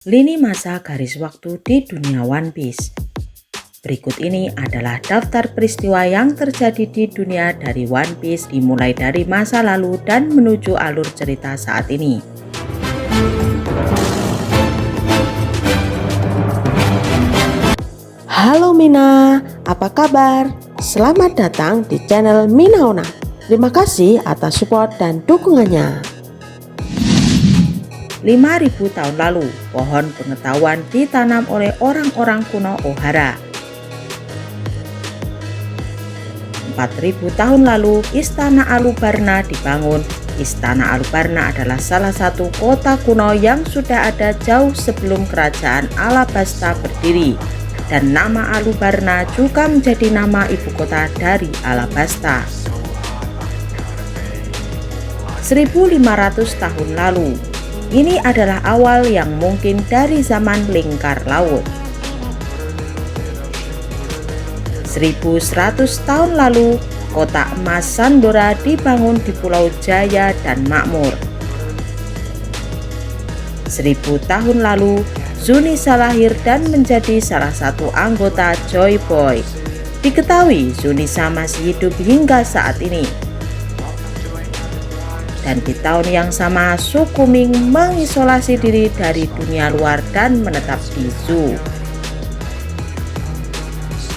Lini masa garis waktu di dunia One Piece. Berikut ini adalah daftar peristiwa yang terjadi di dunia dari One Piece dimulai dari masa lalu dan menuju alur cerita saat ini. Halo Mina, apa kabar? Selamat datang di channel Minaona. Terima kasih atas support dan dukungannya. 5.000 tahun lalu, pohon pengetahuan ditanam oleh orang-orang kuno Ohara. 4.000 tahun lalu, Istana Alubarna dibangun. Istana Alubarna adalah salah satu kota kuno yang sudah ada jauh sebelum kerajaan Alabasta berdiri. Dan nama Alubarna juga menjadi nama ibu kota dari Alabasta. 1.500 tahun lalu, ini adalah awal yang mungkin dari zaman lingkar laut. 1.100 tahun lalu, kota emas Sandora dibangun di Pulau Jaya dan makmur. 1.000 tahun lalu, Zunisa lahir dan menjadi salah satu anggota Joy Boy. Diketahui Zunisa masih hidup hingga saat ini. Dan di tahun yang sama, suku Ming mengisolasi diri dari dunia luar dan menetap di zoo.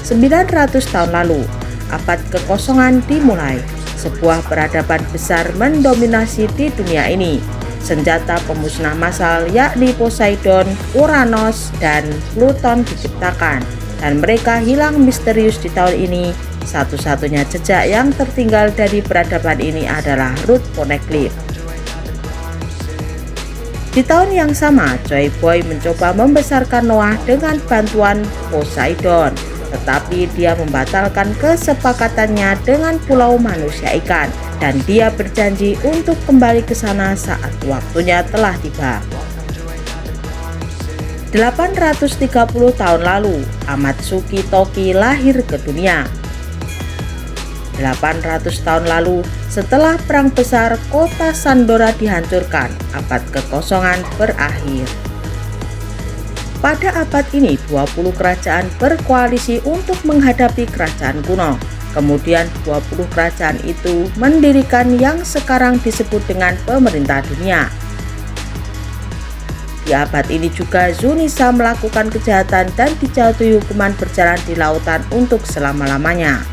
900 tahun lalu, abad kekosongan dimulai. Sebuah peradaban besar mendominasi di dunia ini. Senjata pemusnah massal yakni Poseidon, Uranus, dan Pluton diciptakan. Dan mereka hilang misterius di tahun ini. Satu-satunya jejak yang tertinggal dari peradaban ini adalah Root Poneglyph. Di tahun yang sama, Joy Boy mencoba membesarkan Noah dengan bantuan Poseidon, tetapi dia membatalkan kesepakatannya dengan Pulau Manusia Ikan, dan dia berjanji untuk kembali ke sana saat waktunya telah tiba. 830 tahun lalu, Amatsuki Toki lahir ke dunia. 800 tahun lalu, setelah perang besar, kota Sandora dihancurkan, abad kekosongan berakhir. Pada abad ini, 20 kerajaan berkoalisi untuk menghadapi kerajaan kuno. Kemudian 20 kerajaan itu mendirikan yang sekarang disebut dengan pemerintah dunia. Di abad ini juga Zunisa melakukan kejahatan dan dijatuhi hukuman berjalan di lautan untuk selama-lamanya.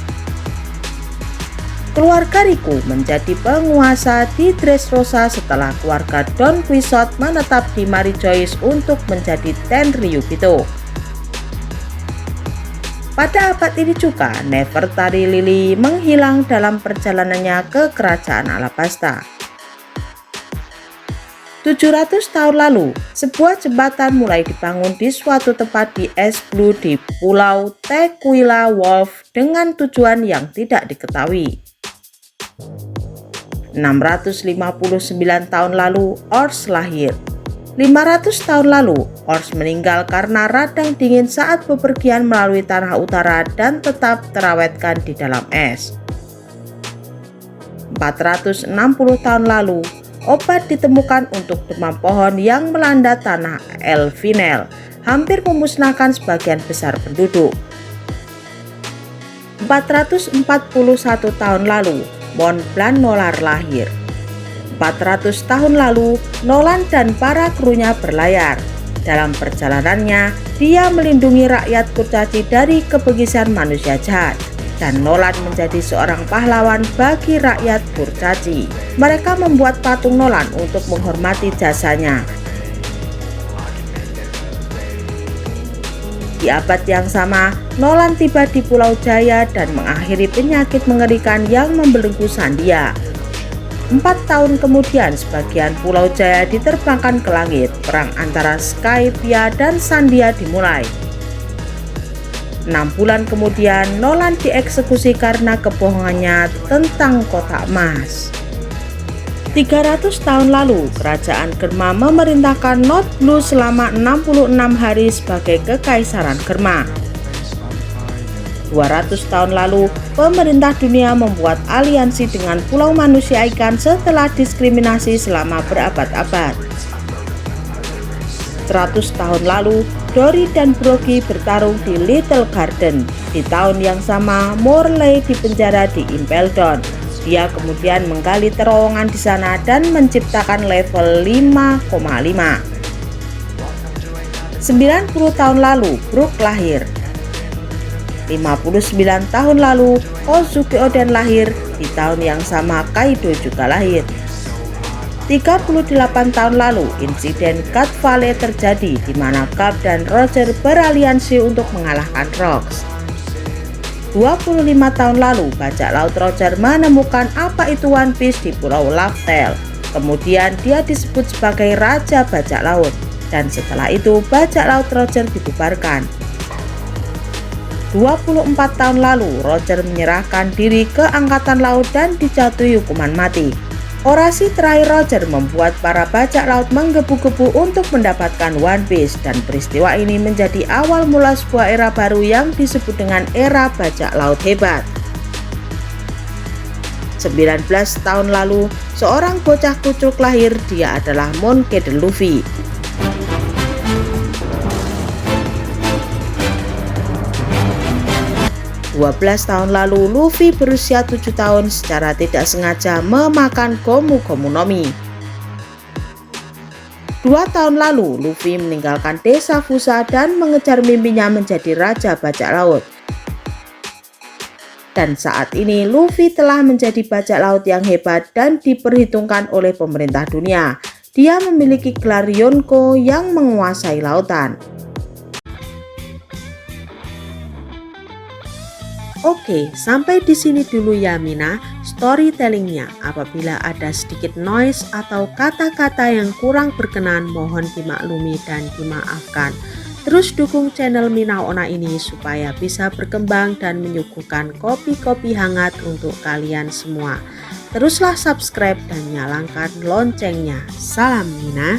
Keluarga Riku menjadi penguasa di Dressrosa setelah keluarga Don Quixote menetap di Marejoice untuk menjadi Tenryubito. Pada abad ini juga Nefertari Lily menghilang dalam perjalanannya ke kerajaan Alabasta. 700 tahun lalu, sebuah jembatan mulai dibangun di suatu tempat di es Blue di Pulau Tequila Wolf dengan tujuan yang tidak diketahui. 659 tahun lalu, Ors lahir. 500 tahun lalu, Ors meninggal karena radang dingin saat bepergian melalui tanah utara dan tetap terawetkan di dalam es. 460 tahun lalu, obat ditemukan untuk demam pohon yang melanda tanah Elfinel, hampir memusnahkan sebagian besar penduduk. 441 tahun lalu, Mont Blanc Nolar lahir. 400 tahun lalu, Nolan dan para krunya berlayar. Dalam perjalanannya, dia melindungi rakyat kurcaci dari kebengisan manusia jahat. Dan Nolan menjadi seorang pahlawan bagi rakyat kurcaci. Mereka membuat patung Nolan untuk menghormati jasanya. Di abad yang sama, Nolan tiba di Pulau Jaya dan mengakhiri penyakit mengerikan yang membelenggu Sandia. 4 tahun kemudian, sebagian Pulau Jaya diterbangkan ke langit. Perang antara Skypiea dan Sandia dimulai. 6 bulan kemudian, Nolan dieksekusi karena kebohongannya tentang kotak emas. 300 tahun lalu, Kerajaan Germa memerintahkan Not Blue selama 66 hari sebagai Kekaisaran Germa. 200 tahun lalu, pemerintah dunia membuat aliansi dengan Pulau Manusia Ikan setelah diskriminasi selama berabad-abad. 100 tahun lalu, Dory dan Broggy bertarung di Little Garden. Di tahun yang sama, Morley dipenjara di Impel Down. Dia kemudian menggali terowongan di sana dan menciptakan level 5,5. 90 tahun lalu, Brook lahir. 59 tahun lalu, Kozuki Oden lahir. Di tahun yang sama, Kaido juga lahir. 38 tahun lalu, insiden Cut Valley terjadi di mana Garp dan Roger beraliansi untuk mengalahkan Rocks. 25 tahun lalu, bajak laut Roger menemukan apa itu One Piece di Pulau Laugh Tale. Kemudian dia disebut sebagai Raja Bajak Laut, dan setelah itu bajak laut Roger dibubarkan. 24 tahun lalu, Roger menyerahkan diri ke Angkatan Laut dan dijatuhi hukuman mati. Orasi terakhir Roger membuat para bajak laut menggebu-gebu untuk mendapatkan One Piece, dan peristiwa ini menjadi awal mula sebuah era baru yang disebut dengan era bajak laut hebat. 19 tahun lalu, seorang bocah kucuk lahir. Dia adalah Monkey D. Luffy. 12 tahun lalu, Luffy berusia 7 tahun secara tidak sengaja memakan Gomu Gomu no Mi. 2 tahun lalu, Luffy meninggalkan desa Fusa dan mengejar mimpinya menjadi Raja Bajak Laut. Dan saat ini, Luffy telah menjadi bajak laut yang hebat dan diperhitungkan oleh pemerintah dunia. Dia memiliki gelar Yonko yang menguasai lautan. Oke, sampai di sini dulu ya Mina storytellingnya. Apabila ada sedikit noise atau kata-kata yang kurang berkenan, mohon dimaklumi dan dimaafkan. Terus dukung channel Minaona ini supaya bisa berkembang dan menyuguhkan kopi-kopi hangat untuk kalian semua. Teruslah subscribe dan nyalakan loncengnya. Salam Mina.